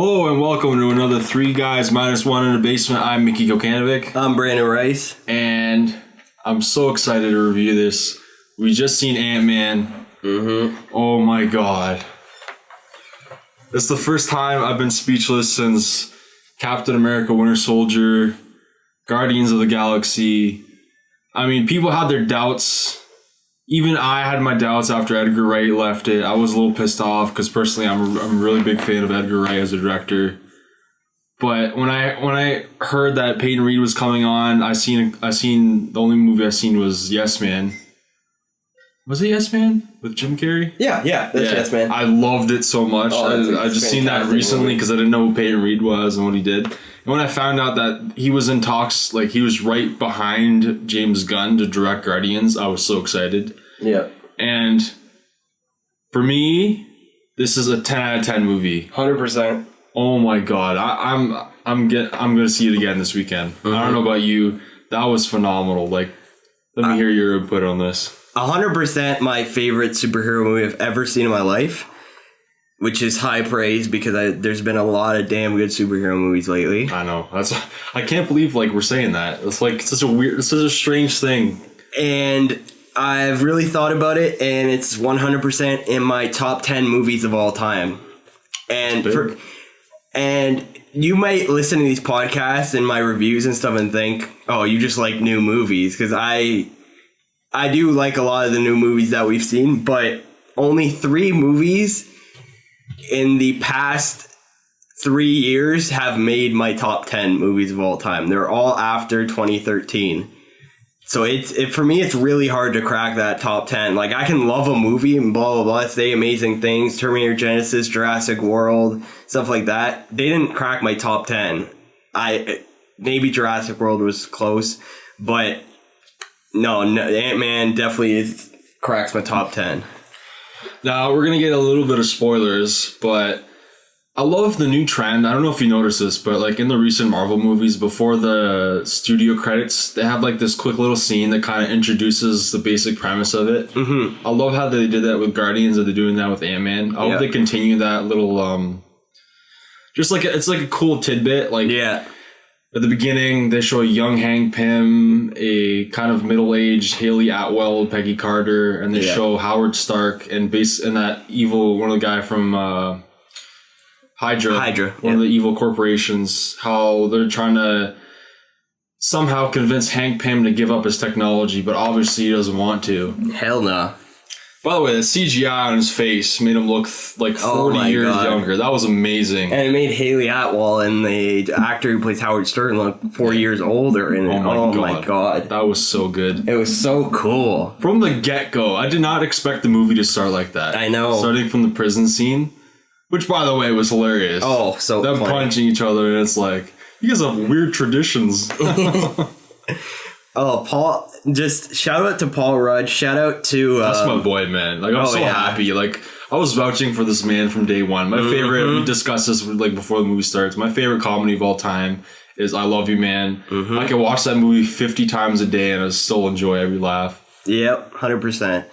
Hello and welcome to another Three Guys Minus One in the Basement. I'm Mickey Kokanovic. I'm Brandon Rice. And I'm so excited to review this. We just seen Ant-Man. Oh my god. It's the first time I've been speechless since Captain America Winter Soldier, Guardians of the Galaxy. I mean, people had their doubts. Even I had my doubts after Edgar Wright left it. I was a little pissed off because personally I'm a really big fan of Edgar Wright as a director. But when I heard that Peyton Reed was coming on, I seen the only movie I seen was Yes Man. Was it Yes Man with Jim Carrey? Yeah, that's Yes Man. I loved it so much. I just seen that recently because I didn't know who Peyton Reed was and what he did. And when I found out that he was in talks, like he was right behind James Gunn to direct Guardians, I was so excited. Yeah. And for me, this is a 10 out of 10 movie. 100%. Oh my god. I'm gonna see it again this weekend. I don't know about you. That was phenomenal. Like, let me hear your input on this. 100% my favorite superhero movie I've ever seen in my life, which is high praise because there's been a lot of damn good superhero movies lately. I know. I can't believe like we're saying that. It's like such a strange thing. And I've really thought about it, and it's 100% in my top 10 movies of all time. And you might listen to these podcasts and my reviews and stuff and think, oh, you just like new movies, because I do like a lot of the new movies that we've seen, but only 3 movies in the past 3 years have made my top 10 movies of all time. They're all after 2013. So for me, it's really hard to crack that top 10. Like, I can love a movie and blah, blah, blah, say amazing things, Terminator Genesis, Jurassic World, stuff like that. They didn't crack my top 10. Maybe Jurassic World was close, but no, Ant-Man definitely cracks my top 10. Now, we're going to get a little bit of spoilers, but I love the new trend. I don't know if you noticed this, but like in the recent Marvel movies, before the studio credits, they have like this quick little scene that kind of introduces the basic premise of it. I love how they did that with Guardians and they're doing that with Ant-Man. I hope they continue that little, just like, it's like a cool tidbit. Like, at the beginning, they show a young Hank Pym, a kind of middle-aged Haley Atwell, Peggy Carter, and they show Howard Stark and that evil, one of the guy from Hydra, one of the evil corporations, how they're trying to somehow convince Hank Pym to give up his technology, but obviously he doesn't want to. Hell no. By the way, the CGI on his face made him look like 40 years younger. That was amazing. And it made Haley Atwell and the actor who plays Howard Stern look 4 years older. And oh my god. That was so good. It was so cool. From the get-go, I did not expect the movie to start like that. I know. Starting from the prison scene. Which, by the way, was hilarious. Oh, so them funny. Punching each other, and it's like, you guys have weird traditions. Oh, Paul, just shout out to Paul Rudd. Shout out to... That's my boy, man. Like, I'm so happy. Like, I was vouching for this man from day one. My favorite, we discussed this like before the movie starts, my favorite comedy of all time is I Love You, Man. I can watch that movie 50 times a day, and I still enjoy every laugh. Yep, 100%.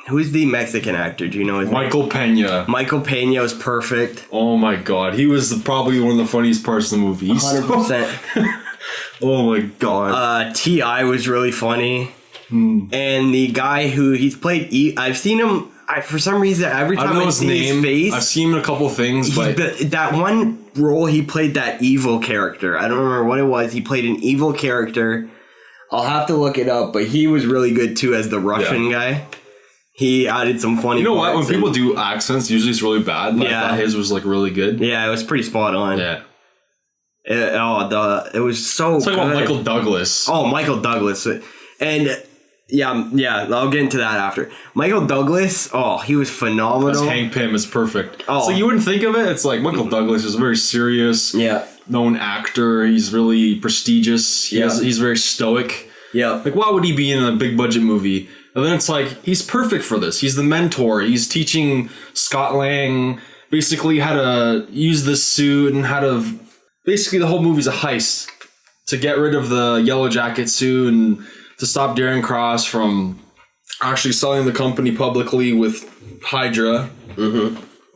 Who's the Mexican actor? Do you know his name? Michael Pena. Michael Pena is perfect. Oh my god. He was probably one of the funniest parts of the movie. 100%. Oh my god. T.I. was really funny. And the guy who he's played, I've seen him, for some reason, every time I see his face. I've seen him in a couple things, but that one role, he played that evil character. I don't remember what it was. He played an evil character. I'll have to look it up, but he was really good too as the Russian guy. He added some funny. You know what? When people do accents, usually it's really bad. But I thought his was like really good. Yeah, it was pretty spot on. Yeah. It was so. It's like about Michael Douglas. Oh, Michael Douglas, and I'll get into that after. Michael Douglas, he was phenomenal. As Hank Pym is perfect. So you wouldn't think of it. It's like Michael Douglas is a very serious, known actor. He's really prestigious. He's very stoic. Yeah. Like, why would he be in a big budget movie? And then it's like, he's perfect for this. He's the mentor. He's teaching Scott Lang basically how to use this suit and how to... Basically, the whole movie's a heist to get rid of the Yellow Jacket suit and to stop Darren Cross from actually selling the company publicly with Hydra.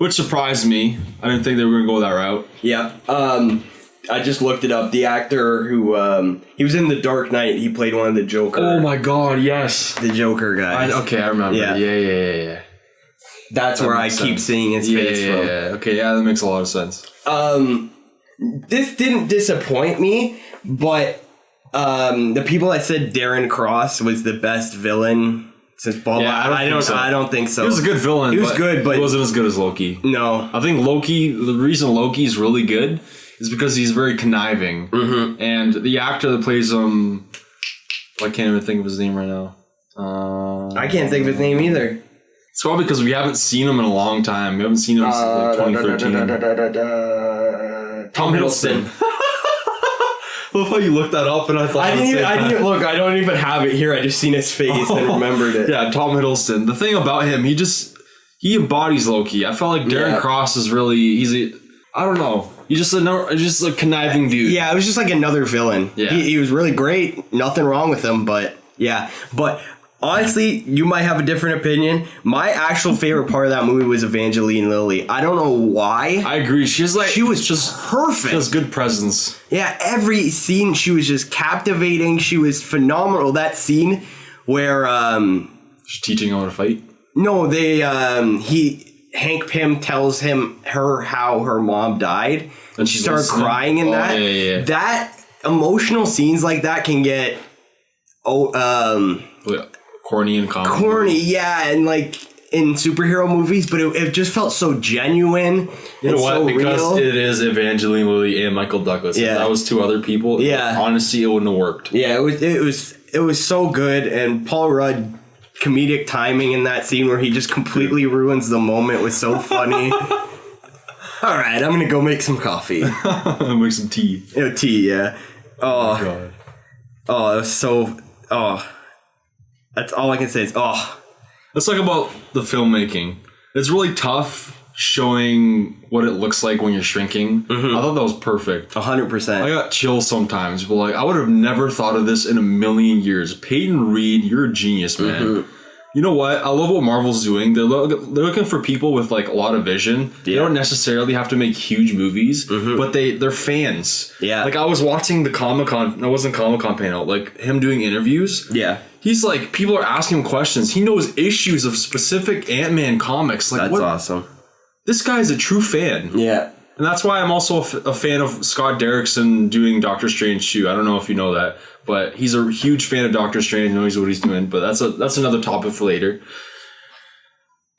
Which surprised me. I didn't think they were going to go that route. Yeah. I just looked it up. The actor who he was in The Dark Knight. He played one of the Joker. Oh my God! Yes, the Joker guys. I remember. Yeah. That's where I keep seeing his face from. Yeah. Okay, yeah, that makes a lot of sense. This didn't disappoint me, but the people that said Darren Cross was the best villain since Ball. Yeah, I don't think so. He was a good villain. He was good, but he wasn't as good as Loki. No, I think the reason Loki's really good is because he's very conniving, and the actor that plays him, I can't even think of his name right now. I can't think of his name either. It's probably because we haven't seen him in a long time. We haven't seen him since like 2013. Tom Hiddleston. I love how you looked that up, and I thought I didn't look. I don't even have it here. I just seen his face and remembered it. Yeah, Tom Hiddleston. The thing about him, he embodies Loki. I felt like Darren Cross is really I don't know. He's just a conniving dude. Yeah, it was just like another villain. Yeah. He was really great. Nothing wrong with him, but yeah. But honestly, you might have a different opinion. My actual favorite part of that movie was Evangeline Lilly. I don't know why. I agree. She was just perfect. She has good presence. Yeah, every scene she was just captivating. She was phenomenal. That scene where She's teaching him how to fight. No, Hank Pym tells her how her mom died, and she started crying in that. Yeah. That emotional scenes like that can get corny and comical. Corny, yeah, and like in superhero movies, but it just felt so genuine. You know what? So because real. it is Evangeline Lilly and Michael Douglas. Yeah. If that was two other people, honestly, it wouldn't have worked. Yeah, it was so good, and Paul Rudd. Comedic timing in that scene where he just completely ruins the moment was so funny. All right, I'm gonna go make some coffee. Make some tea. Tea, yeah. Oh, God. Oh, it was so. Oh, that's all I can say. Let's talk about the filmmaking. It's really tough showing what it looks like when you're shrinking. I thought that was perfect. 100%. I got chills sometimes, but like I would have never thought of this in a million years. Peyton Reed, you're a genius, man. You know what? I love what Marvel's doing. They're looking for people with like a lot of vision. Yeah. They don't necessarily have to make huge movies, but they're fans. Yeah. Like I was watching the Comic-Con, that wasn't Comic-Con panel, like him doing interviews. Yeah. He's like, people are asking him questions. He knows issues of specific Ant-Man comics. Like, that's awesome. This guy's a true fan. Yeah. And that's why I'm also a fan of Scott Derrickson doing Doctor Strange too. I don't know if you know that, but he's a huge fan of Doctor Strange, knows what he's doing. But that's another topic for later.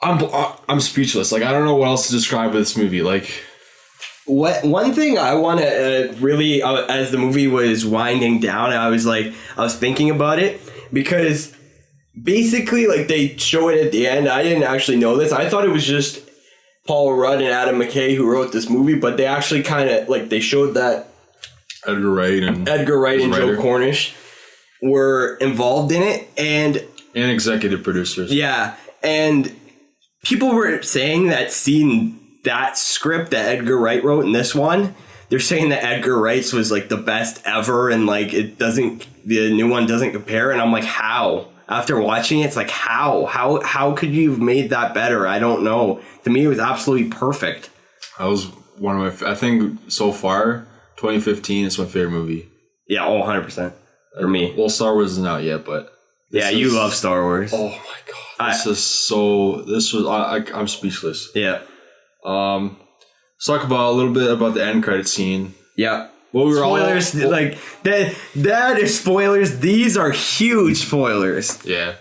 I'm speechless. Like I don't know what else to describe with this movie. Like, one thing I want to really, as the movie was winding down, I was thinking about it because basically, like they show it at the end. I didn't actually know this. I thought it was just Paul Rudd and Adam McKay who wrote this movie, but they actually kind of like they showed that Edgar Wright and Joe Cornish were involved in it and executive producers. Yeah, and people were saying that seeing that script that Edgar Wright wrote in this one, they're saying that Edgar Wright's was like the best ever, and like the new one doesn't compare. And I'm like, how? After watching it, it's like how could you have made that better? I don't know. To me, it was absolutely perfect. That was one of my. I think so far, 2015 is my favorite movie. Yeah, 100% for me. Well, Star Wars isn't out yet, but you love Star Wars. Oh my god, I'm speechless. Yeah. Let's talk about a little bit about the end credit scene. Yeah. Well, spoilers, like that is spoilers. These are huge spoilers. Yeah.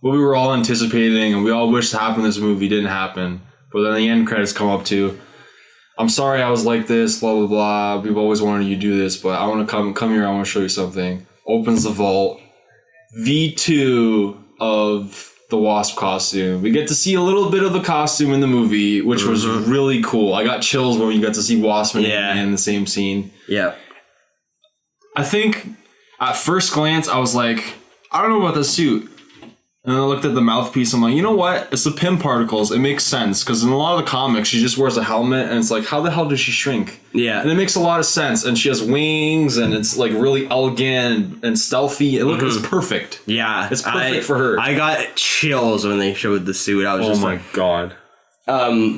What we were all anticipating and we all wished happened in this movie didn't happen. But then the end credits come up to, I'm sorry I was like this, blah, blah, blah. We've always wanted you to do this, but I want to come here. I want to show you something. Opens the vault. V2 of the Wasp costume. We get to see a little bit of the costume in the movie, which was really cool. I got chills when we got to see Wasp in the same scene. Yeah. I think at first glance, I was like, I don't know about this suit. And then I looked at the mouthpiece. I'm like, you know what? It's the Pym particles. It makes sense. Because in a lot of the comics, she just wears a helmet. And it's like, how the hell does she shrink? Yeah. And it makes a lot of sense. And she has wings. And it's like really elegant and stealthy. It's perfect. Yeah. It's perfect for her. I got chills when they showed the suit. I was oh my God.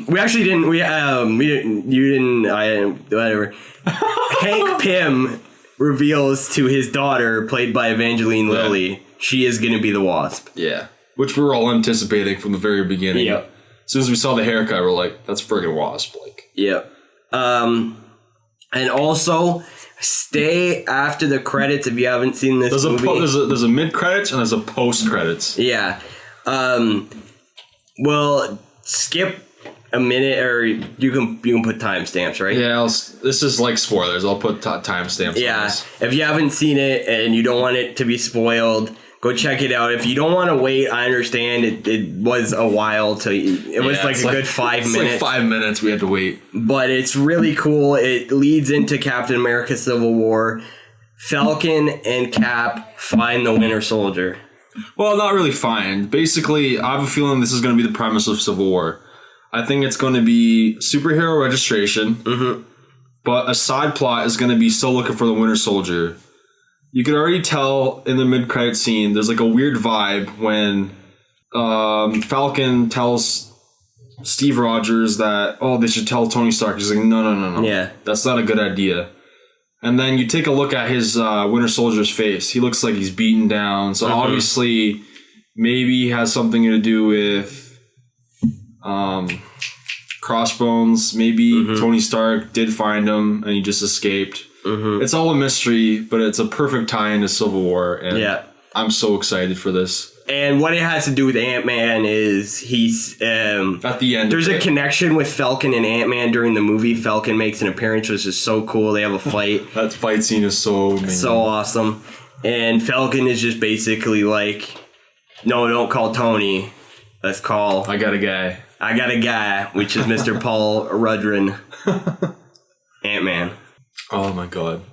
We actually didn't. We didn't. You didn't. I didn't. Whatever. Hank Pym reveals to his daughter, played by Evangeline Lilly, she is going to be the Wasp. Yeah, which we were all anticipating from the very beginning. Yep. As soon as we saw the haircut, we're like, "That's friggin' Wasp!" Like, yep. And also, stay after the credits if you haven't seen this movie. There's a mid credits and there's a post credits. Yeah. Well, skip a minute, or you can put timestamps, right? Yeah, this is like spoilers. I'll put timestamps. Yeah. If you haven't seen it and you don't want it to be spoiled, go check it out. If you don't want to wait, I understand. It was a while to. It was like a good 5 minutes. Like 5 minutes we had to wait. But it's really cool. It leads into Captain America: Civil War. Falcon and Cap find the Winter Soldier. Well, not really find. Basically, I have a feeling this is going to be the premise of Civil War. I think it's going to be superhero registration, but a side plot is going to be still looking for the Winter Soldier. You can already tell in the mid-credit scene, there's like a weird vibe when Falcon tells Steve Rogers that, they should tell Tony Stark. He's like, no. Yeah. That's not a good idea. And then you take a look at his Winter Soldier's face. He looks like he's beaten down. So obviously, maybe he has something to do with Crossbones. Maybe Tony Stark did find him and he just escaped. It's all a mystery, but it's a perfect tie-in to Civil War. And I'm so excited for this. And what it has to do with Ant-Man is he's... at the end. There's a connection with Falcon and Ant-Man during the movie. Falcon makes an appearance, which is so cool. They have a fight. That fight scene is so amazing. So awesome. And Falcon is just basically like, no, don't call Tony. Let's call... I got a guy, which is Mr. Paul Rudd. Ant-Man. Oh my god.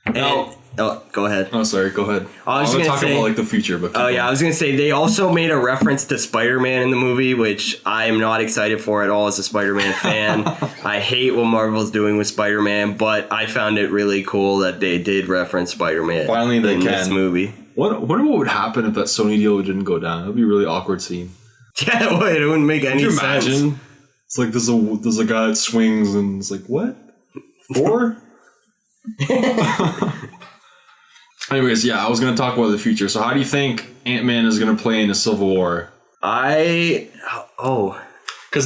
Go ahead. Oh, sorry. Go ahead. I was going to say... about like the future, but... I was going to say, they also made a reference to Spider-Man in the movie, which I am not excited for at all as a Spider-Man fan. I hate what Marvel's doing with Spider-Man, but I found it really cool that they did reference Spider-Man Finally, in this movie. What would happen if that Sony deal didn't go down? It would be a really awkward scene. Yeah, it wouldn't make any sense. Could you imagine? It's like there's a guy that swings and it's like, what? 4? Anyways, I was going to talk about the future. So how do you think Ant-Man is going to play in a Civil War? Because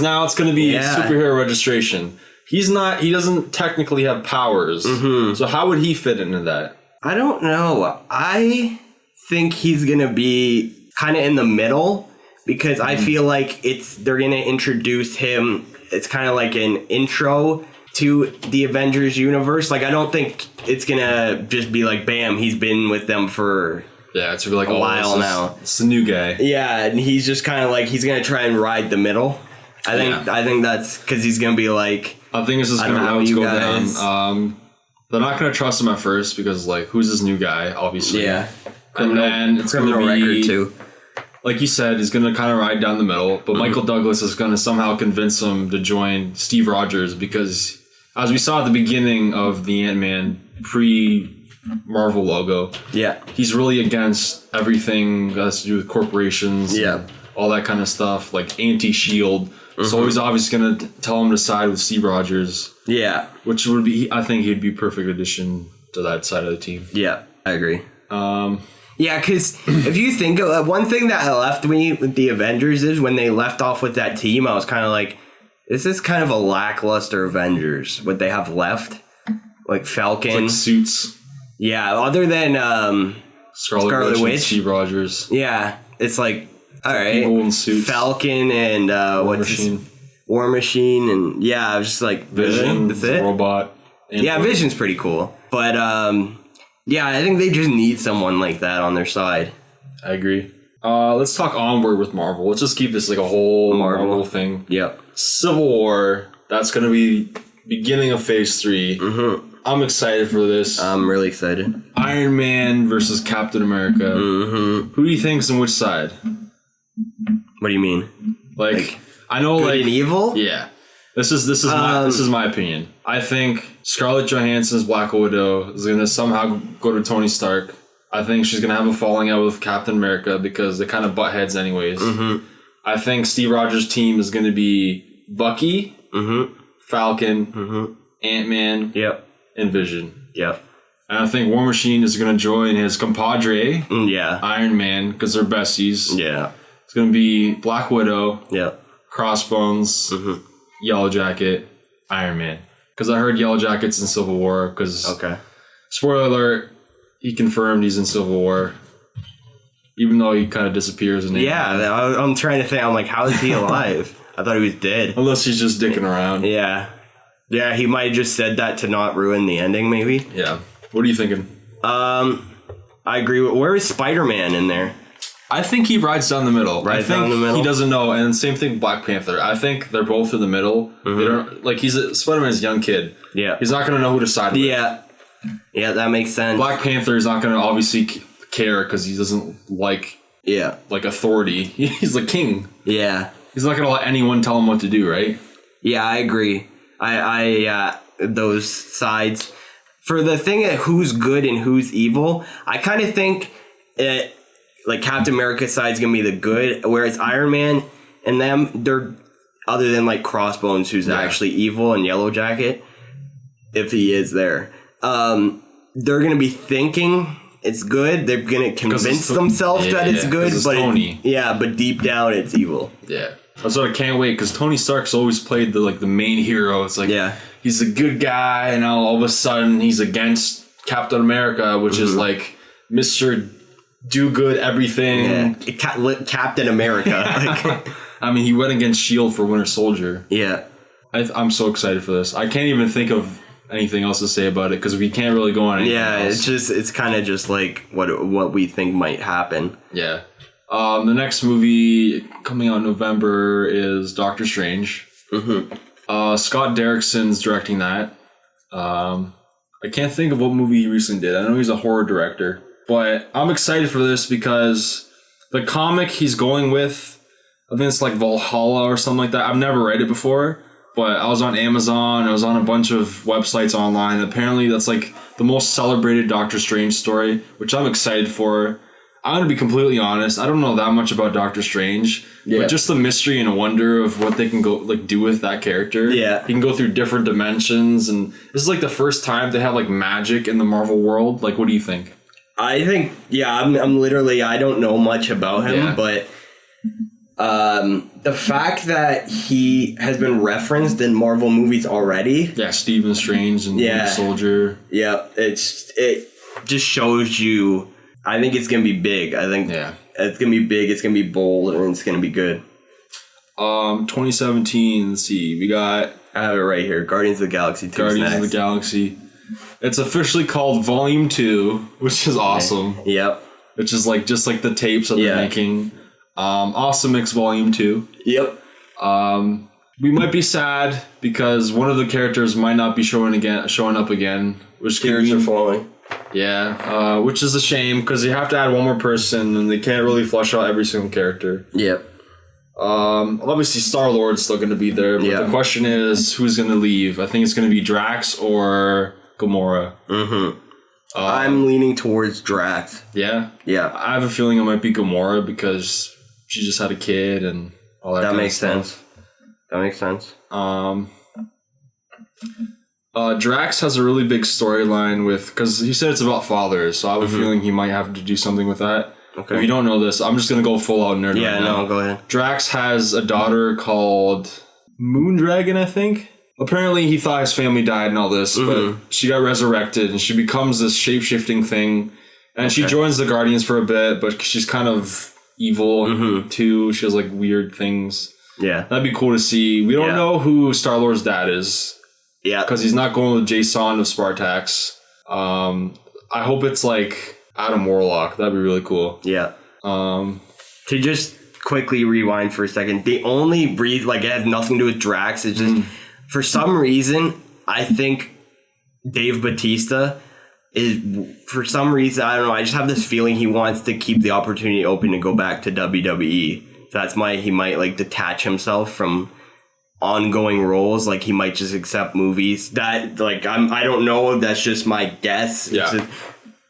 now it's going to be superhero registration. He doesn't technically have powers. So how would he fit into that? I don't know. I think he's going to be kind of in the middle because I feel like they're going to introduce him. It's kind of like an intro to the Avengers universe. Like, I don't think it's gonna just be like, bam, he's been with them for it's really like a while now. It's the new guy. Yeah, and he's just kind of like, he's gonna try and ride the middle. I think that's because he's gonna be like, I think this is gonna how it's go down. They're not gonna trust him at first because like, who's this new guy? Obviously, and then it's gonna be record too. Like you said, he's going to kind of ride down the middle, but Michael Douglas is going to somehow convince him to join Steve Rogers because, as we saw at the beginning of the Ant-Man pre-Marvel logo, he's really against everything that has to do with corporations, and all that kind of stuff, like anti-SHIELD. So he's obviously going to tell him to side with Steve Rogers. Yeah. Which would be, I think he'd be a perfect addition to that side of the team. Yeah, I agree. Yeah, because if you think of one thing that left me with the Avengers is when they left off with that team, I was kind of like, this is kind of a lackluster Avengers, what they have left. Like Falcon. It's like suits. Yeah, other than Scarlet Witch. Steve Rogers. Yeah, it's like, all right. People in suits. Falcon and War Machine. And I was just like, Vision, that's it? Robot. Vision's pretty cool. But, I think they just need someone like that on their side. I agree. Let's talk onward with Marvel. Let's just keep this like a whole Marvel thing. Yep. Civil War. That's going to be beginning of Phase 3. I'm excited for this. I'm really excited. Iron Man versus Captain America. Who do you think's on which side? What do you mean? Like I know, good and evil. Yeah. This is my opinion. I think Scarlett Johansson's Black Widow is going to somehow go to Tony Stark. I think she's going to have a falling out with Captain America because they kind of butt heads anyways. I think Steve Rogers' team is going to be Bucky, Falcon, Ant-Man, Yep. and Vision. Yep. And I think War Machine is going to join his compadre, Yeah. Iron Man, because they're besties. Yeah. It's going to be Black Widow, Yep. Crossbones, Yellow Jacket, Iron Man. Because I heard Yellow Jacket's in Civil War. Because, spoiler alert, he confirmed he's in Civil War. Even though he kind of disappears. I'm trying to think. I'm like, how is he alive? I thought he was dead. Unless he's just dicking around. Yeah. Yeah, he might have just said that to not ruin the ending, maybe. Yeah. What are you thinking? I agree with... Where is Spider-Man in there? I think he rides down the middle. Down the middle? He doesn't know. And same thing Black Panther. I think they're both in the middle. They don't... Like, Spider-Man's a young kid. Yeah. He's not going to know who to side with. Yeah. Yeah, that makes sense. Black Panther is not going to obviously care because he doesn't like authority. He's the king. Yeah. He's not going to let anyone tell him what to do, right? Yeah, I agree. I those sides. For the thing of who's good and who's evil, I kind of think like Captain America's side's going to be the good, whereas Iron Man and them, they're, other than like Crossbones, who's actually evil, and Yellow Jacket, if he is there, they're going to be thinking it's good. They're going to convince themselves that it's good, but Tony. But deep down it's evil. Yeah. That's what I can't wait, because Tony Stark's always played the main hero. It's like he's a good guy, and now all of a sudden he's against Captain America, which is like Mr. Do Good Everything. Yeah. Captain America. I mean, he went against S.H.I.E.L.D. for Winter Soldier. Yeah. I'm so excited for this. I can't even think of anything else to say about it, because we can't really go on anything else. It's kind of just like what we think might happen. Yeah. The next movie coming out in November is Doctor Strange. Scott Derrickson's directing that. I can't think of what movie he recently did. I know he's a horror director. But I'm excited for this because the comic he's going with, I think it's like Valhalla or something like that. I've never read it before, but I was on Amazon. I was on a bunch of websites online. Apparently that's like the most celebrated Doctor Strange story, which I'm excited for. I'm going to be completely honest. I don't know that much about Doctor Strange, but just the mystery and wonder of what they can go do with that character. Yeah. He can go through different dimensions, and this is like the first time they have like magic in the Marvel world. Like, what do you think? I think, I'm literally, I don't know much about him, but the fact that he has been referenced in Marvel movies already. Yeah, Stephen Strange and Winter Soldier. Yeah, it just shows you. I think it's going to be big. I think it's going to be big, it's going to be bold, and it's going to be good. 2017, let's see, we got... I have it right here, Guardians of the Galaxy 2. Guardians of the Galaxy. It's officially called Volume 2, which is awesome. Yep. Which is like just like the tapes that they're making. Awesome Mix Volume 2. Yep. We might be sad because one of the characters might not be showing up again. Which characters are falling. Yeah, which is a shame because you have to add one more person and they can't really flush out every single character. Yep. Obviously Star-Lord's still going to be there, but the question is who's going to leave. I think it's going to be Drax or Gamora. I'm leaning towards Drax. Yeah? Yeah. I have a feeling it might be Gamora because she just had a kid and all that kind makes of stuff. Sense. That makes sense. Drax has a really big storyline because he said it's about fathers, so I have a feeling he might have to do something with that. Okay. If you don't know this, I'm just going to go full out nerd right now. Go ahead. Drax has a daughter called Moondragon, I think. Apparently he thought his family died and all this, but she got resurrected and she becomes this shape-shifting thing. And she joins the Guardians for a bit, but she's kind of evil too. She has like weird things. Yeah. That'd be cool to see. We don't know who Star-Lord's dad is. Yeah. Because he's not going with Jason of Spartax. I hope it's like Adam Warlock. That'd be really cool. Yeah. To just quickly rewind for a second, the only reason, like, it has nothing to do with Drax. It's just, for some reason, I think Dave Bautista is, for some reason, I don't know, I just have this feeling he wants to keep the opportunity open to go back to WWE. So that's why he might, like, detach himself from ongoing roles. Like, he might just accept movies. That, like, I don't know. That's just my guess. Yeah.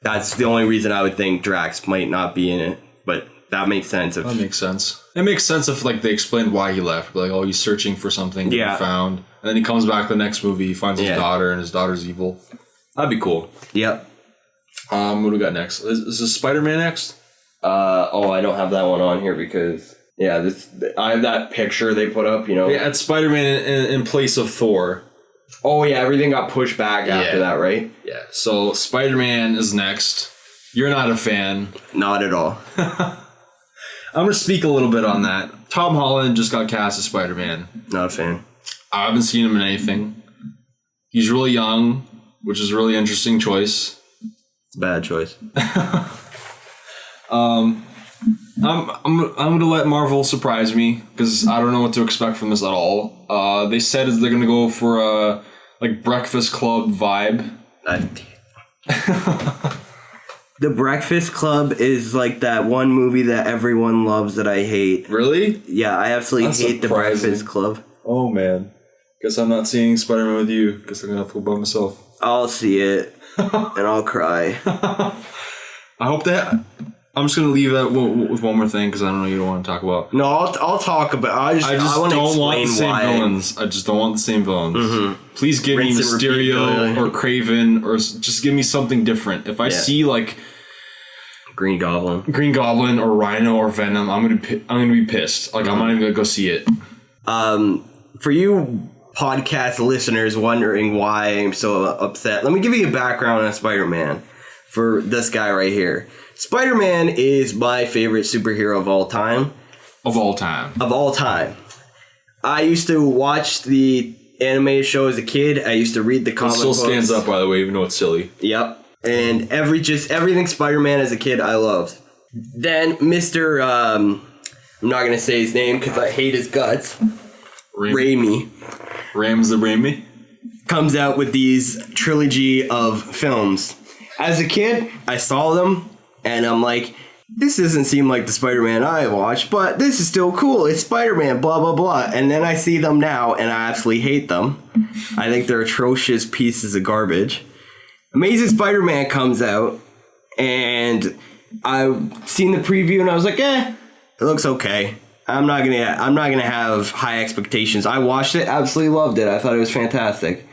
That's the only reason I would think Drax might not be in it. But that makes sense. That makes sense. It makes sense if like they explained why he left. Like, oh, he's searching for something that he found. And then he comes back the next movie, he finds his daughter, and his daughter's evil. That'd be cool. Yep. What do we got next? Is this Spider-Man next? I don't have that one on here because I have that picture they put up, Yeah, it's Spider-Man in place of Thor. Oh yeah, everything got pushed back after that, right? Yeah. So Spider-Man is next. You're not a fan. Not at all. I'm gonna speak a little bit on that. Tom Holland just got cast as Spider-Man. Not a fan. I haven't seen him in anything. He's really young, which is a really interesting choice. It's a bad choice. I'm gonna let Marvel surprise me because I don't know what to expect from this at all. They said they're gonna go for a like Breakfast Club vibe. The Breakfast Club is like that one movie that everyone loves that I hate. Really? Yeah, I absolutely hate The Breakfast Club. Oh man, guess I'm not seeing Spider-Man with you. Guess I'm gonna have to go by myself. I'll see it and I'll cry. I hope that. I'm just gonna leave that with one more thing because I don't know you don't want to talk about. No, I'll talk about. I just don't want the same why. villains. I just don't want the same villains. Mm-hmm. Please give me Mysterio or Kraven or just give me something different. If I see like Green Goblin or Rhino or Venom, I'm gonna be pissed. Like I'm not even gonna go see it. For you podcast listeners wondering why I'm so upset, let me give you a background on Spider-Man for this guy right here. Spider-Man is my favorite superhero of all time. Of all time. I used to watch the animated show as a kid. I used to read the comic books. It still stands up, by the way, even though it's silly. Yep. And everything Spider-Man as a kid I loved. Then Mr. I'm not going to say his name because I hate his guts. Raimi. Raimi? Comes out with these trilogy of films. As a kid, I saw them. And I'm like, this doesn't seem like the Spider-Man I watched, but this is still cool. It's Spider-Man, blah, blah, blah. And then I see them now, and I absolutely hate them. I think they're atrocious pieces of garbage. Amazing Spider-Man comes out, and I've seen the preview, and I was like, it looks okay. I'm not gonna have high expectations. I watched it, absolutely loved it. I thought it was fantastic.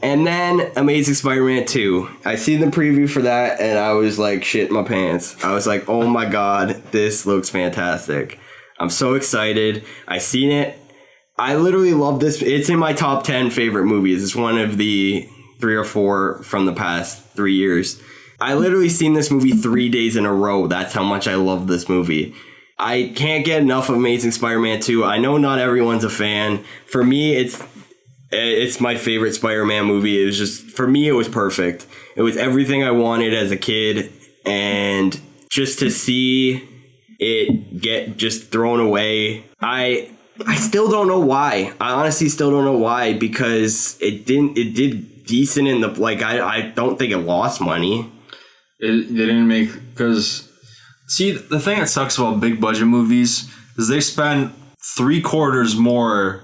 And then Amazing Spider-Man 2. I seen the preview for that, and I was like, shit my pants. I was like, oh my god, this looks fantastic. I'm so excited. I seen it. I literally love this. It's in my top 10 favorite movies. It's one of the 3 or 4 from the past 3 years. I literally seen this movie 3 days in a row. That's how much I love this movie. I can't get enough of Amazing Spider-Man 2. I know not everyone's a fan. For me, it's my favorite Spider-Man movie. It was just, for me, it was perfect. It was everything I wanted as a kid. And just to see it get just thrown away, I still don't know why. I honestly still don't know why, because it did decent in the, like, I don't think it lost money. They didn't make, because, see, the thing that sucks about big budget movies is they spend 3/4 more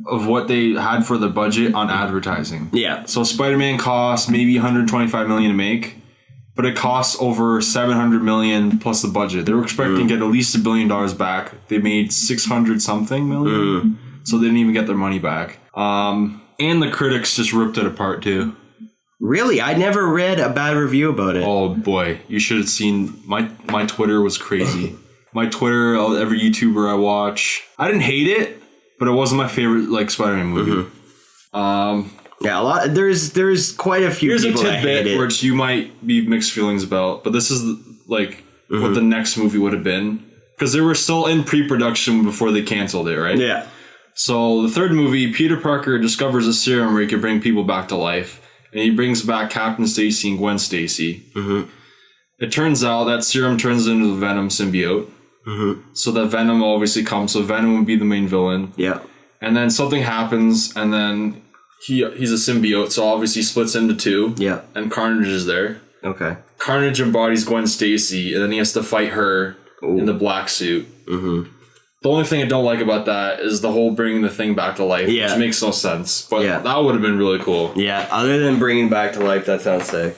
of what they had for the budget on advertising. Yeah. So Spider-Man cost maybe $125 million to make, but it costs over $700 million plus the budget. They were expecting to get at least $1 billion back. They made 600 something million, so they didn't even get their money back. And the critics just ripped it apart too. Really? I never read a bad review about it. Oh boy, you should have seen my Twitter was crazy. My Twitter, every YouTuber I watch, I didn't hate it, but it wasn't my favorite like Spider-Man movie. Yeah, a lot. There's quite a few. Here's people a that hate tidbit it. which you might be mixed feelings about, but this is like what the next movie would have been, because they were still in pre-production before they canceled it, right? Yeah. So the third movie, Peter Parker discovers a serum where he can bring people back to life, and he brings back Captain Stacy and Gwen Stacy. It turns out that serum turns into the Venom symbiote. So that Venom obviously comes. So Venom would be the main villain. Yeah. And then something happens, and then he's a symbiote, so obviously splits into 2. Yeah. And Carnage is there. Okay. Carnage embodies Gwen Stacy, and then he has to fight her in the black suit. The only thing I don't like about that is the whole bringing the thing back to life, which makes no sense. But that would have been really cool. Yeah. Other than bringing back to life, that sounds sick.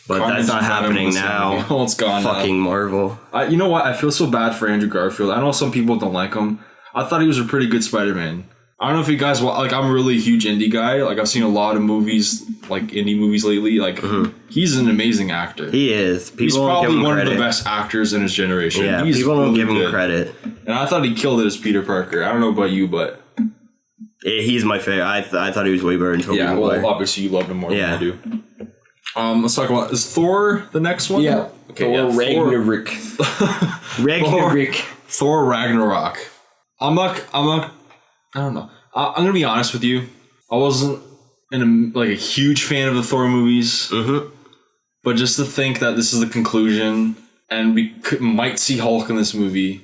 But Carnage that's not and Venom happening was the same now. thing. Oh, it's gone now. Fucking Marvel. You know what? I feel so bad for Andrew Garfield. I know some people don't like him. I thought he was a pretty good Spider-Man. I don't know if you guys like. I'm a really huge indie guy. Like I've seen a lot of movies, like indie movies lately. Like he's an amazing actor. He is. People He's don't give probably him one credit. of the best actors in his generation. Yeah, He's people don't really give him good. credit. And I thought he killed it as Peter Parker. I don't know about you, but He's my favorite. I thought he was way better than Tobey yeah. Maguire. Well, obviously you loved him more Yeah. than I do. Let's talk about, is Thor the next one? Yeah. Okay, Thor Ragnarok. Ragnarok. Thor Ragnarok. I don't know. I'm gonna be honest with you. I wasn't a huge fan of the Thor movies, but just to think that this is the conclusion, and we might see Hulk in this movie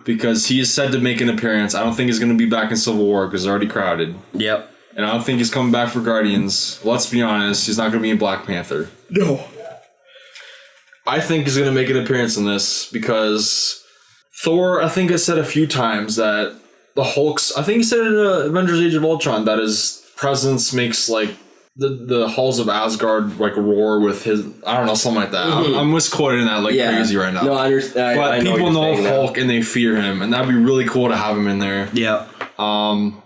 because he is said to make an appearance. I don't think he's gonna be back in Civil War because it's already crowded, Yep. and I don't think he's coming back for Guardians. Let's be honest, he's not gonna be in Black Panther. No. I think he's gonna make an appearance in this because Thor, I think I said a few times that the Hulk's, I think he said in Avengers Age of Ultron that his presence makes like the halls of Asgard like roar with his, I don't know, something like that. I'm misquoting that like crazy right now. No, I understand. But I know people what know you're saying Hulk and they fear him, and that'd be really cool to have him in there. Yeah. I'm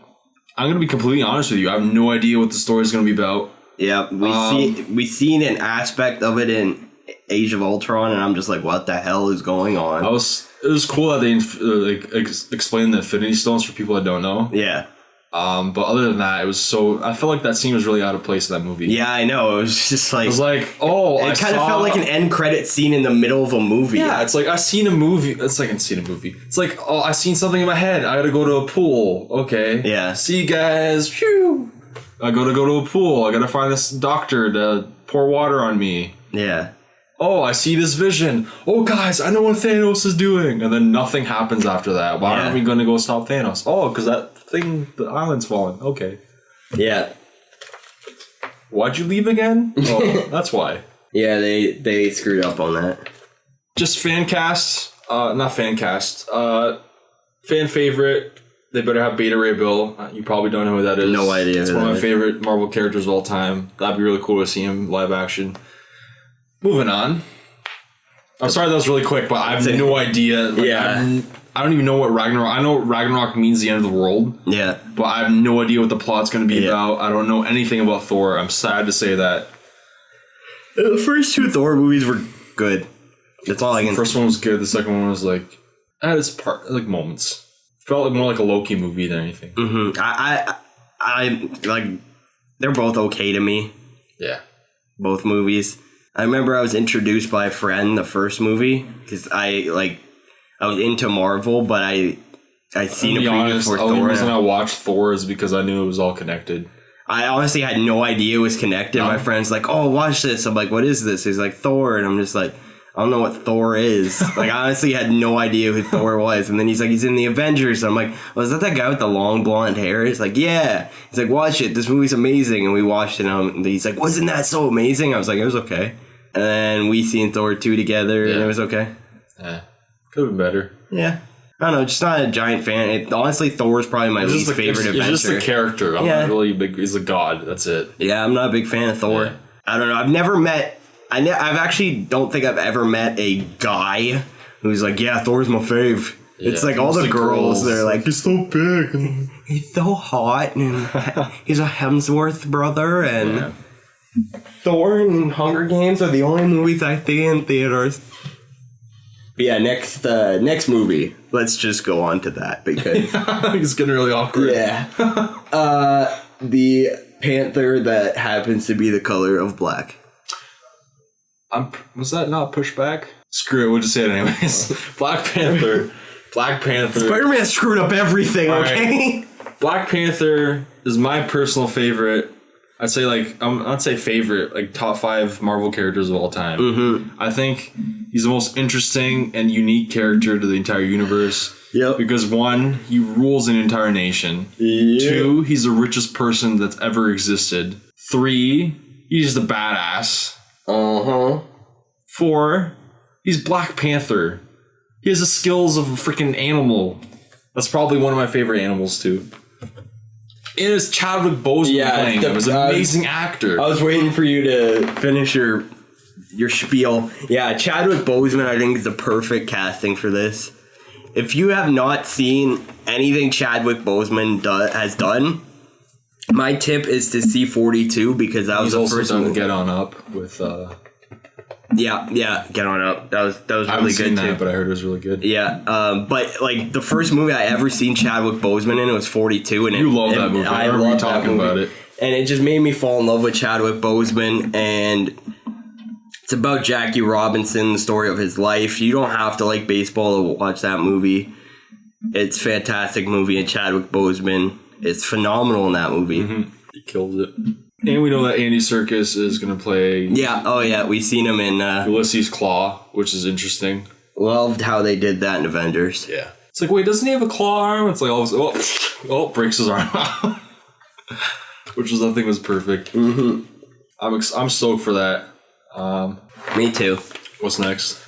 gonna be completely honest with you. I have no idea what the story's gonna be about. Yeah. We seen an aspect of it in Age of Ultron, and I'm just like, what the hell is going on? It was cool that they explained the Infinity Stones for people that don't know. Yeah. But other than that, I felt like that scene was really out of place in that movie. Yeah, I know. It was just like... It was like, oh, it kind of felt like an end credit scene in the middle of a movie. Yeah, it's like, I seen a movie. It's like, I seen a movie. It's like, oh, I seen something in my head. I gotta go to a pool. Okay. Yeah. See you guys. Phew. I gotta go to a pool. I gotta find this doctor to pour water on me. Yeah. Oh, I see this vision. Oh, guys, I know what Thanos is doing. And then nothing happens after that. Why aren't we going to go stop Thanos? Oh, because that thing, the island's falling. Okay. Yeah. Why'd you leave again? Oh, that's why. Yeah, they screwed up on that. Just fan cast. Not fan cast. Fan favorite. They better have Beta Ray Bill. You probably don't know who that is. No idea. It's one of my favorite Marvel characters of all time. That'd be really cool to see him live action. Moving on. I'm sorry that was really quick, but I have no idea. Like, Yeah. I don't even know what Ragnarok... I know Ragnarok means the end of the world. Yeah. But I have no idea what the plot's going to be about. I don't know anything about Thor. I'm sad to say that. The first two Thor movies were good. That's all I can... The first one was good. The second one was like... At its part... Like moments. Felt like more like a Loki movie than anything. Mm-hmm. I like... They're both okay to me. Yeah. Both movies. I remember I was introduced by a friend the first movie because I was into Marvel, but I seen a preview for the only Thor. reason I watched Thor is because I knew it was all connected. I honestly had no idea it was connected. My friend's like, "Oh, watch this." I'm like, "What is this?" He's like, "Thor," and I'm just like, "I don't know what Thor is." Like, I honestly had no idea who Thor was. And then he's like, "He's in the Avengers." And I'm like, "Oh, is that guy with the long blonde hair?" He's like, "Yeah." He's like, "Watch it. This movie's amazing." And we watched it. And he's like, "Wasn't that so amazing?" I was like, "It was okay." And then we seen Thor 2 together, and it was okay. Yeah. Could have been better. Yeah. I don't know, just not a giant fan. Honestly, Thor is probably my least favorite adventure. It's just a character. I'm not really big... He's a god. That's it. Yeah, I'm not a big fan of Thor. Yeah. I don't know. I've never met... I've actually don't think I've ever met a guy who's like, yeah, Thor's my fave. Yeah, it's like all the girls, they're like, he's so big. And he's so hot. And he's a Hemsworth brother. And... Yeah. Thor and Hunger Games are the only movies I see in theaters. But yeah, next movie. Let's just go on to that because it's getting really awkward. Yeah. The panther that happens to be the color of black. Was that not pushed back? Screw it, we'll just say it anyways. Black Panther. Black Panther. Spider-Man screwed up everything, okay? Right. Black Panther is my personal favorite. I'd say favorite, like top 5 Marvel characters of all time. Mm-hmm. I think he's the most interesting and unique character to the entire universe. Yep. Because 1, he rules an entire nation. Yep. 2, he's the richest person that's ever existed. 3, he's the badass. 4, he's Black Panther. He has the skills of a freaking animal. That's probably one of my favorite animals too. It is Chadwick Boseman playing. He was an amazing actor. I was waiting for you to finish your your spiel. Yeah, Chadwick Boseman, I think, is the perfect casting for this. If you have not seen anything Chadwick Boseman has done, my tip is to see 42 because that was the first one. Get On Up with. Yeah, Get On Up. That was really I haven't seen good that, too. but I heard it was really good. Yeah, but like the first movie I ever seen Chadwick Boseman in was 42, and You love that movie. I remember you talking about it. And it just made me fall in love with Chadwick Boseman, and it's about Jackie Robinson, the story of his life. You don't have to like baseball to watch that movie. It's a fantastic movie, and Chadwick Boseman is phenomenal in that movie. Mm-hmm. He kills it. And we know that Andy Serkis is going to play... Yeah, oh yeah, we've seen him in... Ulysses Claw, which is interesting. Loved how they did that in Avengers. Yeah. It's like, wait, doesn't he have a claw arm? It's like, oh, breaks his arm out. Which was, I think, was perfect. Mm-hmm. I'm stoked for that. Me too. What's next?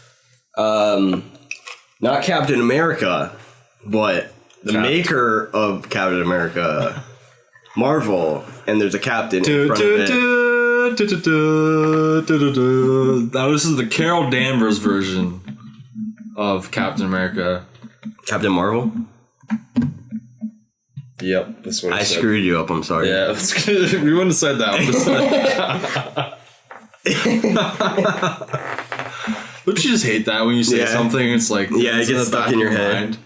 Not Captain America, but the maker of Captain America, Marvel, and there's a captain in front of it. Now, this is the Carol Danvers version of Captain America. Captain Marvel? Yep, that's what I screwed you up, I'm sorry. Yeah, that's good. We wouldn't have said that. Don't you just hate that when you say something? It's like it gets stuck in your head. Mind.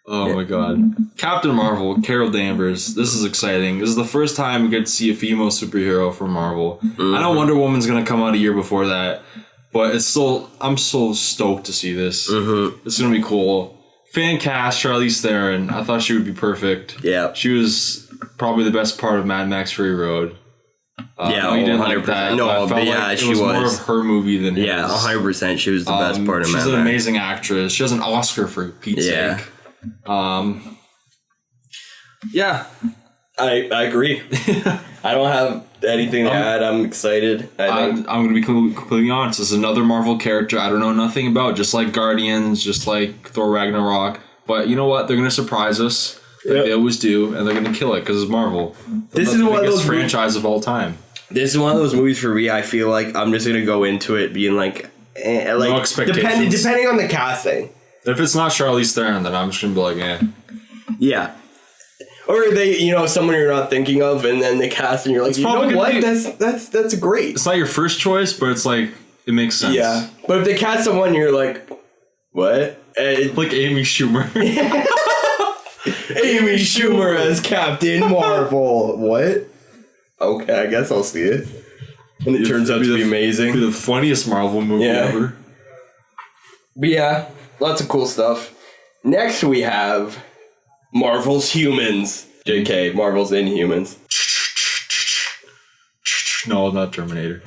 Oh my god. Captain Marvel, Carol Danvers. This is exciting. This is the first time we get to see a female superhero from Marvel. Mm-hmm. I know Wonder Woman's gonna come out a year before that, but I'm so stoked to see this. Mm-hmm. It's gonna be cool. Fan cast, Charlize Theron. I thought she would be perfect. Yeah. She was probably the best part of Mad Max Fury Road. You didn't like that. No, I felt like it was more of her movie than his. Yeah, 100%. She was the best part of Mad Max. She's an amazing actress. She has an Oscar for Pete's sake. Yeah. I agree. I don't have anything to add. I'm excited. I'm going to be completely honest. It's another Marvel character I don't know nothing about. Just like Guardians, just like Thor Ragnarok. But you know what? They're going to surprise us. Like they always do. And they're going to kill it because it's Marvel. This is one of those franchise of all time. This is one of those movies for me. I feel like I'm just going to go into it being like no expectations. Depending on the casting. If it's not Charlize Theron, then I'm just going to be like, Yeah. Or someone you're not thinking of, and then the cast, and you're like, it's you know what? That's great. It's not your first choice, but it's like it makes sense. Yeah, but if they cast someone, you're like, what? Like Amy Schumer. Amy Schumer as Captain Marvel. What? Okay, I guess I'll see it. And it turns out to be amazing. Be the funniest Marvel movie ever. But yeah, lots of cool stuff. Next we have Marvel's Humans. JK, Marvel's Inhumans. No, not Terminator.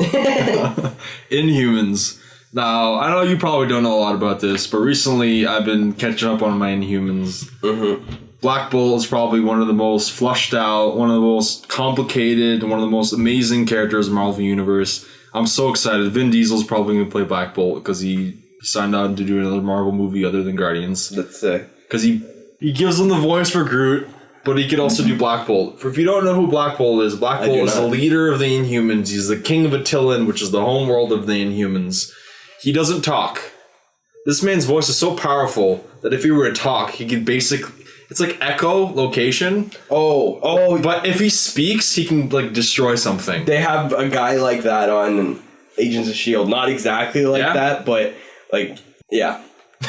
Inhumans. Now, I know you probably don't know a lot about this, but recently I've been catching up on my Inhumans. Mm-hmm. Black Bolt is probably one of the most flushed out, one of the most complicated, one of the most amazing characters in the Marvel Universe. I'm so excited. Vin Diesel's probably going to play Black Bolt because he signed on to do another Marvel movie other than Guardians. That's sick. Because he gives him the voice for Groot, but he could also do Black Bolt. If you don't know who Black Bolt is the leader of the Inhumans. He's the king of Attilan, which is the home world of the Inhumans. He doesn't talk. This man's voice is so powerful that if he were to talk, he could basically... It's like echo location. Oh. But if he speaks, he can like destroy something. They have a guy like that on Agents of S.H.I.E.L.D. Not exactly like that, but like, yeah.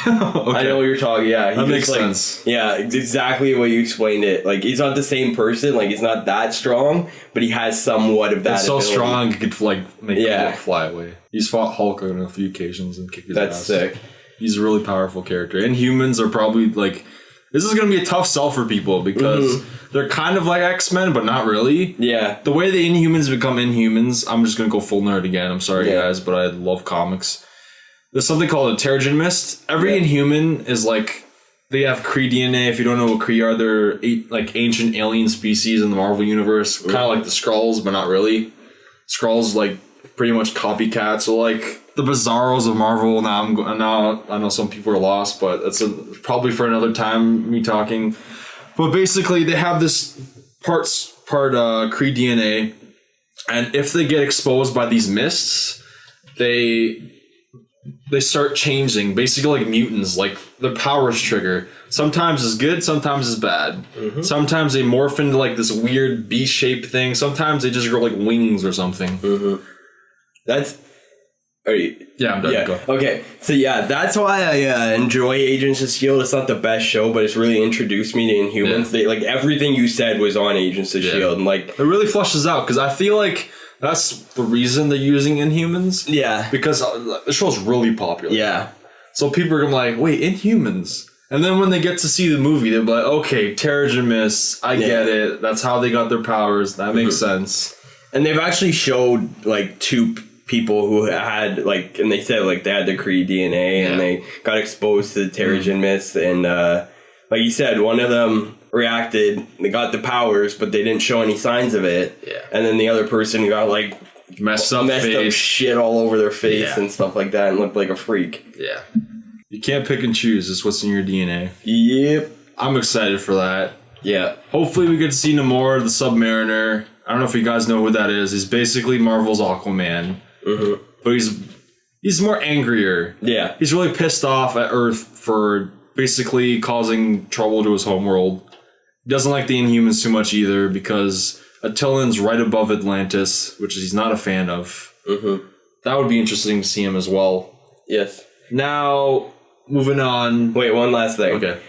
Okay. I know what you're talking. Yeah, that makes sense. Yeah, exactly what you explained it. Like, he's not the same person. Like, he's not that strong, but he has somewhat of that. It's so strong, he could like make Hulk fly away. He's fought Hulk on a few occasions and kicked his ass. That's sick. He's a really powerful character. Inhumans are probably like... This is going to be a tough sell for people because they're kind of like X-Men, but not really. Yeah. The way the Inhumans become Inhumans, I'm just going to go full nerd again. I'm sorry, guys, but I love comics. There's something called a Terrigen Mist. Every Inhuman is like... They have Kree DNA. If you don't know what Kree are, they're like ancient alien species in the Marvel Universe. Kind of like the Skrulls, but not really. Skrulls like pretty much copycats. So like... The Bizarros of Marvel. Now I know some people are lost, but that's probably for another time. Me talking, but basically they have this part Kree DNA, and if they get exposed by these mists, they start changing, basically like mutants, like their powers trigger. Sometimes it's good, sometimes it's bad. Mm-hmm. Sometimes they morph into like this weird B-shaped thing. Sometimes they just grow like wings or something. Mm-hmm. Yeah, I'm done. Yeah. Go. Okay. So yeah, that's why I enjoy Agents of S.H.I.E.L.D. It's not the best show, but it's really introduced me to Inhumans. Yeah. They, like everything you said was on Agents of S.H.I.E.L.D. and like it really flushes out because I feel like that's the reason they're using Inhumans. Yeah. Because the show's really popular. Yeah. So people are gonna be like, wait, Inhumans. And then when they get to see the movie, they're like, okay, Terrigen Mist, I get it. That's how they got their powers. That makes sense. And they've actually showed like two people who had like, and they said like they had the Kree DNA and they got exposed to the Terrigen Mist. And like you said, one of them reacted, they got the powers, but they didn't show any signs of it. Yeah. And then the other person got like messed up shit all over their face and stuff like that and looked like a freak. Yeah. You can't pick and choose. It's what's in your DNA. Yep. I'm excited for that. Yeah. Hopefully we get to see Namor, the Submariner. I don't know if you guys know who that is. He's basically Marvel's Aquaman. Mm-hmm. But he's more angrier. Yeah. He's really pissed off at Earth for basically causing trouble to his homeworld. He doesn't like the Inhumans too much either because Attilan's right above Atlantis, which he's not a fan of. Mm-hmm. That would be interesting to see him as well. Yes. Now, moving on. Wait, one last thing. Okay.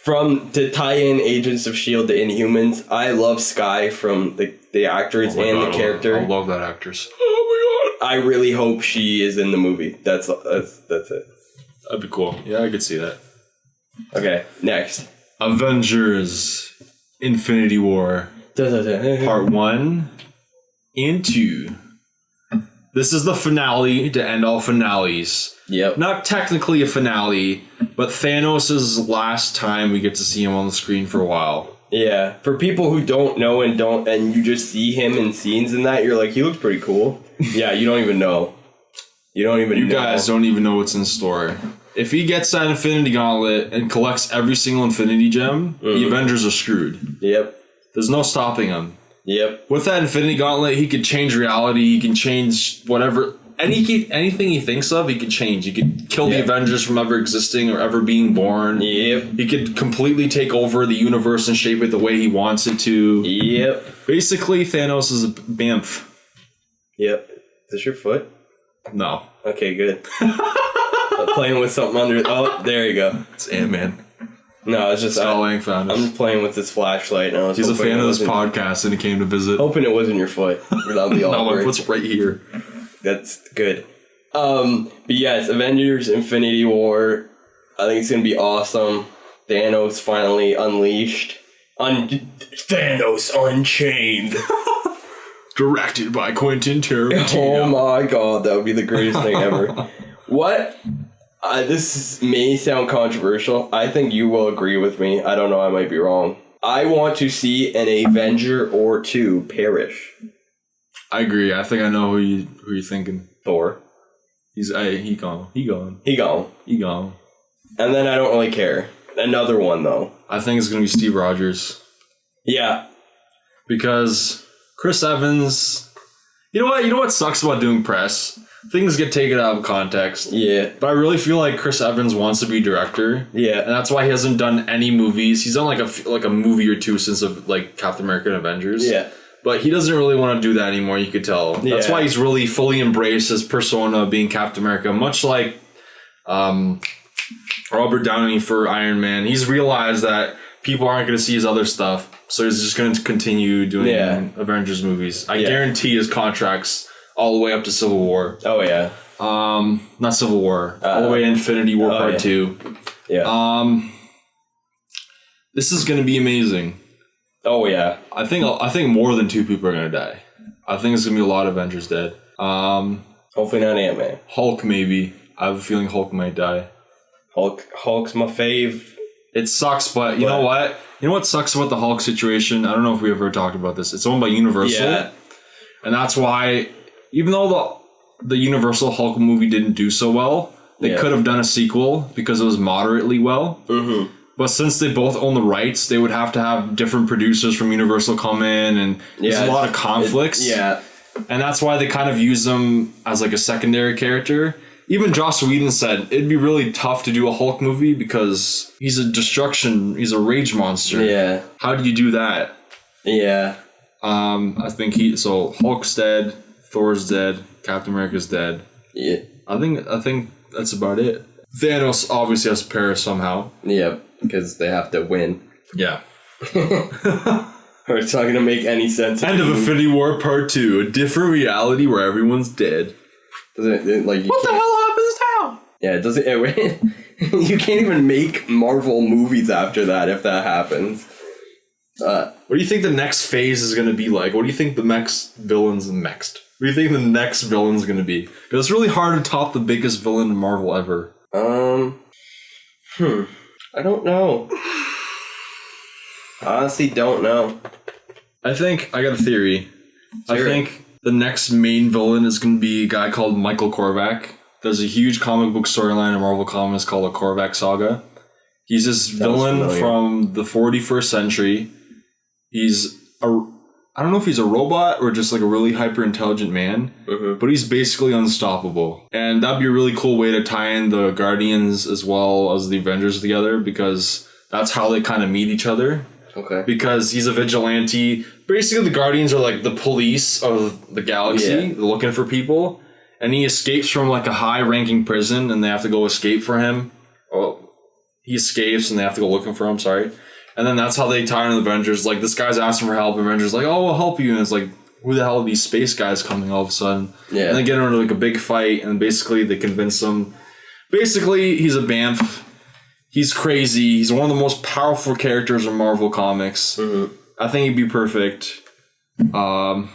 To tie in Agents of S.H.I.E.L.D. to Inhumans, I love Skye from the actors the character. I love that actress. Oh my god. I really hope she is in the movie. That's it. That'd be cool. Yeah, I could see that. Okay, next. Avengers Infinity War. Part 1 and 2. This is the finale to end all finales. Yep. Not technically a finale, but Thanos' last time we get to see him on the screen for a while. Yeah. For people who don't know and you just see him in scenes and that, you're like, he looks pretty cool. Yeah, you don't even know. You guys don't even know what's in store. If he gets that Infinity Gauntlet and collects every single Infinity Gem, the Avengers are screwed. Yep. There's no stopping him. Yep. With that Infinity Gauntlet, he could change reality. He can change whatever. Anything he thinks of, he could change. He could kill the Avengers from ever existing or ever being born. Yep. He could completely take over the universe and shape it the way he wants it to. Yep. Basically, Thanos is a bamf. Yep. Is this your foot? No. Okay, good. I'm playing with something under... Oh, there you go. It's Ant-Man. No, it's just... I'm just playing with this flashlight. And he's a fan of this podcast and he came to visit. Hoping it wasn't your foot. That'll be all no, my foot's right here. That's good. But yes, Avengers Infinity War. I think it's going to be awesome. Thanos finally unleashed. Thanos Unchained. Directed by Quentin Tarantino. Oh my god, that would be the greatest thing ever. What? This may sound controversial. I think you will agree with me. I don't know, I might be wrong. I want to see an Avenger or two perish. I agree. I think I know who you're thinking. Thor. He gone. And then I don't really care. Another one though. I think it's gonna be Steve Rogers. Yeah. Because Chris Evans, you know what sucks about doing press? Things get taken out of context. Yeah. But I really feel like Chris Evans wants to be director. Yeah. And that's why he hasn't done any movies. He's done like a movie or two since like Captain America and Avengers. Yeah. But he doesn't really want to do that anymore, you could tell. That's why he's really fully embraced his persona of being Captain America, much like Robert Downey for Iron Man. He's realized that people aren't going to see his other stuff, so he's just going to continue doing Avengers movies. I guarantee his contracts all the way up to Civil War. Oh, yeah. Not Civil War. All the way to Infinity War Part 2. Yeah. This is going to be amazing. Oh yeah, I think more than 2 people are gonna die. I think it's gonna be a lot of Avengers dead. Hopefully not Ant-Man. Hulk maybe. I have a feeling Hulk might die. Hulk's my fave. It sucks, but you know what? You know what sucks about the Hulk situation? I don't know if we ever talked about this. It's owned by Universal, and that's why even though the Universal Hulk movie didn't do so well, they could have done a sequel because it was moderately well. Mm-hmm. But since they both own the rights, they would have to have different producers from Universal come in, and there's a lot of conflicts. And that's why they kind of use him as like a secondary character. Even Joss Whedon said it'd be really tough to do a Hulk movie because he's a rage monster. Yeah. How do you do that? Yeah. I think Hulk's dead, Thor's dead, Captain America's dead. Yeah. I think that's about it. Thanos obviously has to perish somehow. Yeah, because they have to win. Yeah. It's not going to make any sense. End of Infinity War Part 2, a different reality where everyone's dead. What the hell happens now? Yeah, it doesn't. You can't even make Marvel movies after that if that happens. What do you think the next phase is going to be like? What do you think the next villain's next? What do you think the next villain's going to be? Because it's really hard to top the biggest villain in Marvel ever. I don't know. Honestly, don't know. I think I got a theory. I think the next main villain is going to be a guy called Michael Korvac. There's a huge comic book storyline in Marvel Comics called the Korvac Saga. He's this villain from the 41st century. I don't know if he's a robot or just like a really hyper intelligent man, but he's basically unstoppable. And that'd be a really cool way to tie in the Guardians as well as the Avengers together, because that's how they kind of meet each other. Okay. Because he's a vigilante. Basically, the Guardians are like the police of the galaxy. Yeah. They're looking for people. And he escapes from like a high-ranking prison, and they have to go escape for him. Oh, he escapes, and they have to go looking for him, sorry. And then that's how they tie in the Avengers. Like, this guy's asking for help, and Avengers like, oh, we'll help you. And it's like, who the hell are these space guys coming all of a sudden? Yeah. And they get into like a big fight, and basically they convince him. Basically, he's a Banff. He's crazy. He's one of the most powerful characters in Marvel Comics. I think he'd be perfect. I'm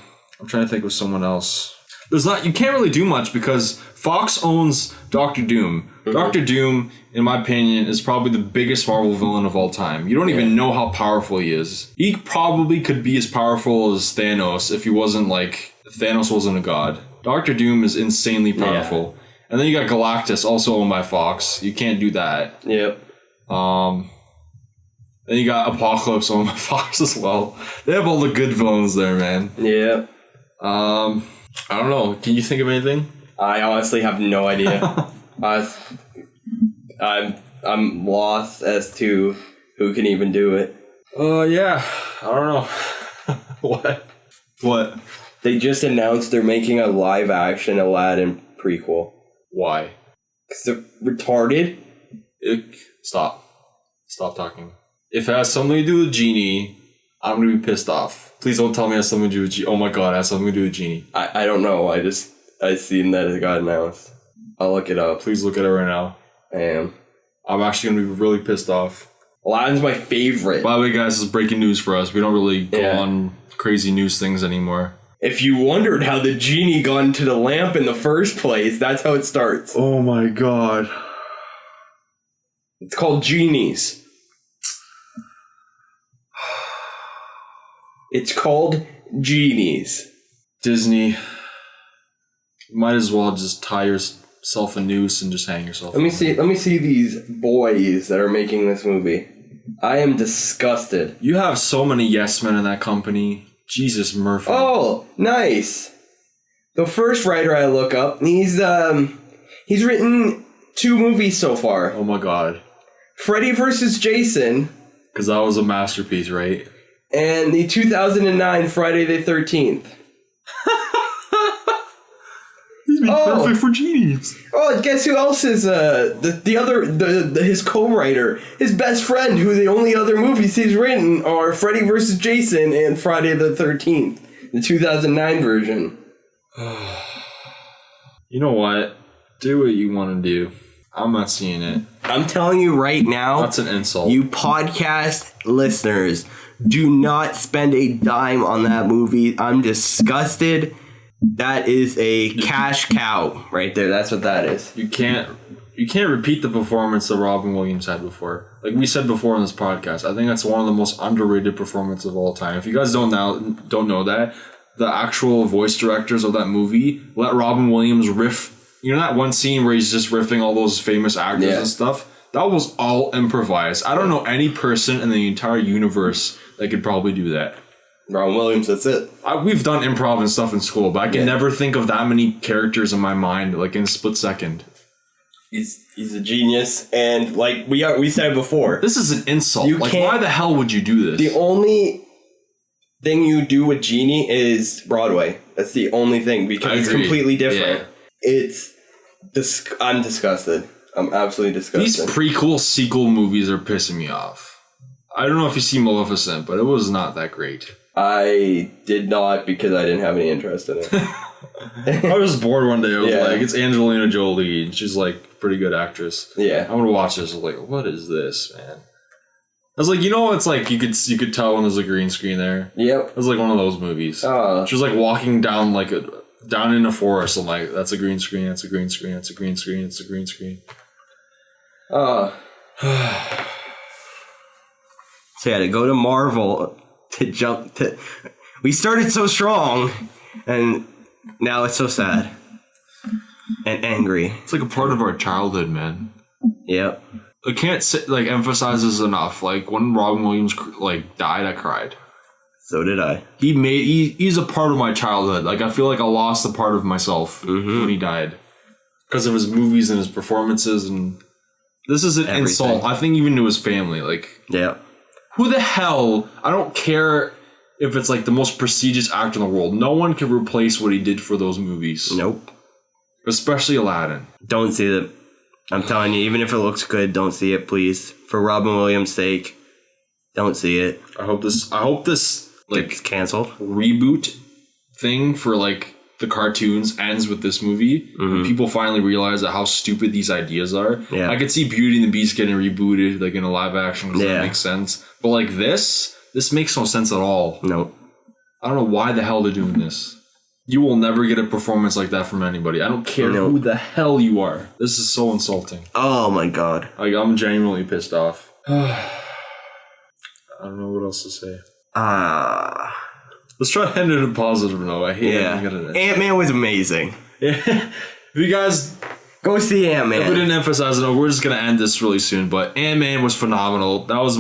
trying to think of someone else. You can't really do much because Fox owns Doctor Doom. Doctor Doom, in my opinion, is probably the biggest Marvel villain of all time. You don't even know how powerful he is. He probably could be as powerful as Thanos if Thanos wasn't a god. Doctor Doom is insanely powerful. Yeah. And then you got Galactus, also owned by Fox. You can't do that. Yep. Then you got Apocalypse owned by Fox as well. They have all the good villains there, man. Yeah. I don't know. Can you think of anything? I honestly have no idea. I'm lost as to who can even do it. Yeah. I don't know. What? They just announced they're making a live-action Aladdin prequel. Why? Because they're retarded. Stop talking. If it has something to do with Genie, I'm going to be pissed off. Please don't tell me it has something to do with Genie. Oh my god, it has something to do with Genie. I don't know. I seen that it got announced. I'll look it up. Please look at it right now. I am. I'm actually going to be really pissed off. Aladdin's my favorite. By the way, guys, this is breaking news for us. We don't really go on crazy news things anymore. If you wondered how the genie got into the lamp in the first place, that's how it starts. Oh my god. It's called Genies. It's called Genies. Disney, might as well just tie yourself a noose and just hang yourself. Let me see these boys that are making this movie. I am disgusted. You have so many yes men in that company. Jesus Murphy. Oh, nice. The first writer I look up, he's written 2 movies so far. Oh my god. Freddy vs. Jason. Because that was a masterpiece, right? And the 2009 Friday the 13th. He's been perfect for genies. Oh, guess who else is his co-writer, his best friend, who the only other movies he's written are Freddy vs. Jason and Friday the 13th, the 2009 version. You know what? Do what you want to do. I'm not seeing it. I'm telling you right now. That's an insult. You podcast listeners, do not spend a dime on that movie. I'm disgusted. That is a cash cow right there. That's what that is. You can't repeat the performance that Robin Williams had before. Like we said before in this podcast, I think that's one of the most underrated performances of all time. If you guys don't know that, the actual voice directors of that movie let Robin Williams riff. You know that one scene where he's just riffing all those famous actors and stuff? That was all improvised. I don't know any person in the entire universe that could probably do that. Robin Williams, that's it. We've done improv and stuff in school, but I can never think of that many characters in my mind, like in a split second. He's a genius, and like we said before, this is an insult. Why the hell would you do this? The only thing you do with Genie is Broadway. That's the only thing, because it's completely different. Yeah. I'm disgusted. I'm absolutely disgusted. These prequel sequel movies are pissing me off. I don't know if you see Maleficent, but it was not that great. I did not, because I didn't have any interest in it. I was bored one day. I was like, it's Angelina Jolie, and she's like a pretty good actress. Yeah. I'm gonna watch this. I was like, what is this, man? I was like, it's like you could tell when there's a green screen there. Yep. It was like one of those movies. She was like walking down down in a forest. I'm like, that's a green screen, that's a green screen, that's a green screen, it's a green screen. So yeah, to go to Marvel to jump to. We started so strong, and now it's so sad and angry. It's like a part of our childhood, man. Yep. I can't emphasize this enough. Like when Robin Williams died, I cried. So did I. He's a part of my childhood. Like I feel like I lost a part of myself when he died because of his movies and his performances, and this is an insult. I think even to his family. Who the hell? I don't care if it's like the most prestigious actor in the world. No one can replace what he did for those movies. Nope. Especially Aladdin. Don't see it. I'm telling you, even if it looks good, don't see it, please. For Robin Williams' sake, don't see it. I hope this gets canceled. Reboot thing for the cartoons ends with this movie. And people finally realize how stupid these ideas are. Yeah. I could see Beauty and the Beast getting rebooted in a live action because that makes sense. But this makes no sense at all. Nope. I don't know why the hell they're doing this. You will never get a performance like that from anybody. I don't care who the hell you are. This is so insulting. Oh my god. I'm genuinely pissed off. I don't know what else to say. Let's try to end it in a positive note. I hate it. Ant-Man was amazing. Yeah. If you guys go see Ant-Man. If we didn't emphasize it, we're just gonna end this really soon. But Ant-Man was phenomenal. That was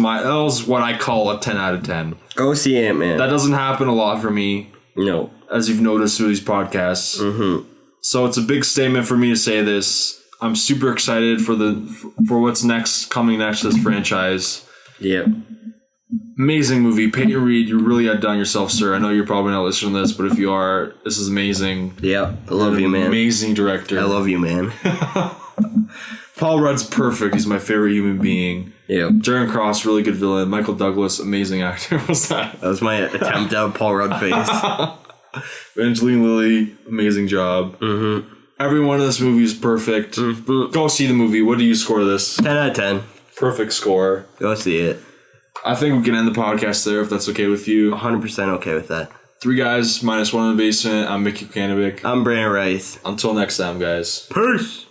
what I call a 10 out of 10. Go see Ant-Man. That doesn't happen a lot for me. No. As you've noticed through these podcasts. So it's a big statement for me to say this. I'm super excited for what's coming next to this franchise. Yep. Amazing movie. Peyton Reed, you really outdone yourself, sir. I know you're probably not listening to this, but if you are, this is amazing. Yeah, I love you, man. Amazing director. I love you, man. Paul Rudd's perfect. He's my favorite human being. Yeah. Darren Cross, really good villain. Michael Douglas, amazing actor. What's that? That was my attempt at a Paul Rudd face. Evangeline Lilly, amazing job. Everyone in this movie is perfect. Go see the movie. What do you score this? 10 out of 10. Perfect score. Go see it. I think we can end the podcast there if that's okay with you. 100% okay with that. 3 guys minus 1 in the basement. I'm Mickey Kanavik. I'm Brandon Rice. Until next time, guys. Peace.